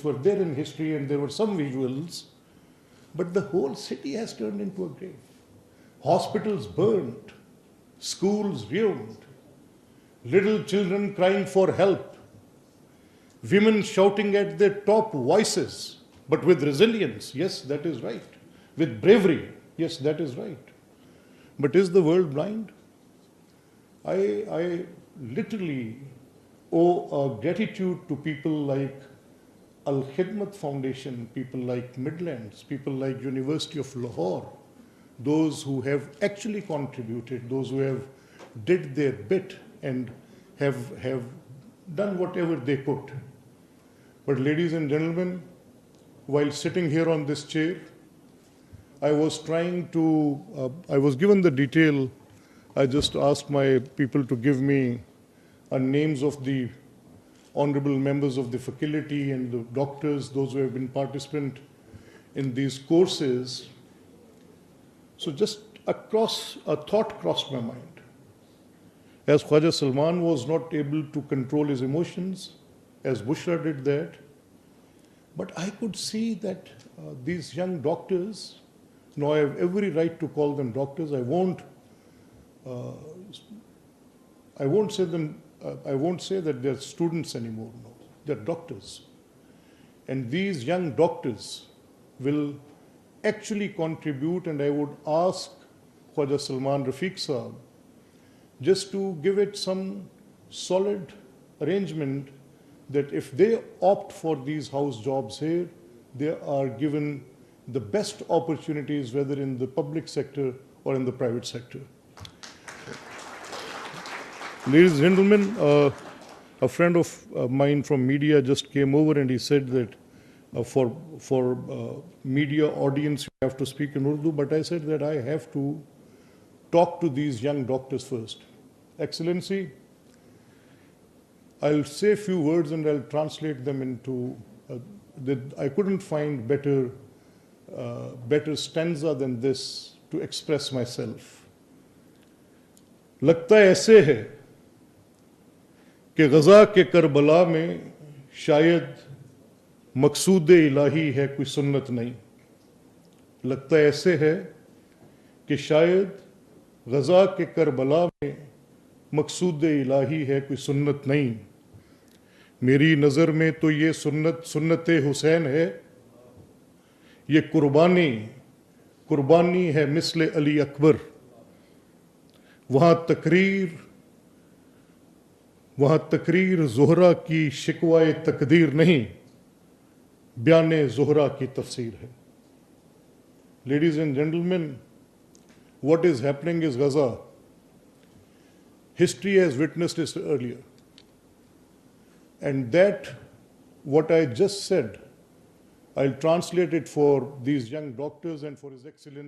were there in history and there were some visuals, but the whole city has turned into a grave. Hospitals burnt, schools ruined, little children crying for help, women shouting at their top voices, but with resilience. Yes, that is right. With bravery. Yes, that is right. But is the world blind? I literally owe a gratitude to people like Al Khidmat Foundation, people like Midlands, people like University of Lahore, those who have actually contributed, those who have did their bit and have done whatever they could. But ladies and gentlemen, while sitting here on this chair, I was trying to, I was given the detail. I just asked my people to give me names of the honorable members of the faculty and the doctors, those who have been participant in these courses. So just a thought crossed my mind. As Khwaja Salman was not able to control his emotions, as Bushra did that, but I could see that these young doctors, now I have every right to call them doctors. I won't say that they're students anymore. No, they're doctors. And these young doctors will actually contribute, and I would ask Khwaja Salman Rafiq Saab just to give it some solid arrangement that if they opt for these house jobs here, they are given the best opportunities, whether in the public sector or in the private sector. Ladies and gentlemen, a friend of mine from media just came over and he said that for media audience you have to speak in Urdu, but I said that I have to talk to these young doctors first. Excellency, I'll say a few words and I'll translate them into, I couldn't find better stanza than this to express myself. लगता ऐसे है कि गज़ा के Karbala में शायद मकसूद इलाही है कोई सुन्नत नहीं. लगता ऐसे है कि शायद गज़ा के करबला में मकसूद इलाही है कोई सुन्नत नहीं. मेरी नज़र में तो ये सुन्नत हुसैन है. ये कुर्बानी है मिस्ल अली अकबर. वहाँ तकरीर ज़ोहरा की शिकवाए तकदीर नहीं, बयाने ज़ोहरा की तफसीर है. Ladies and gentlemen, what is happening is Gaza. History has witnessed this earlier. And that, what I just said, I'll translate it for these young doctors and for His Excellency.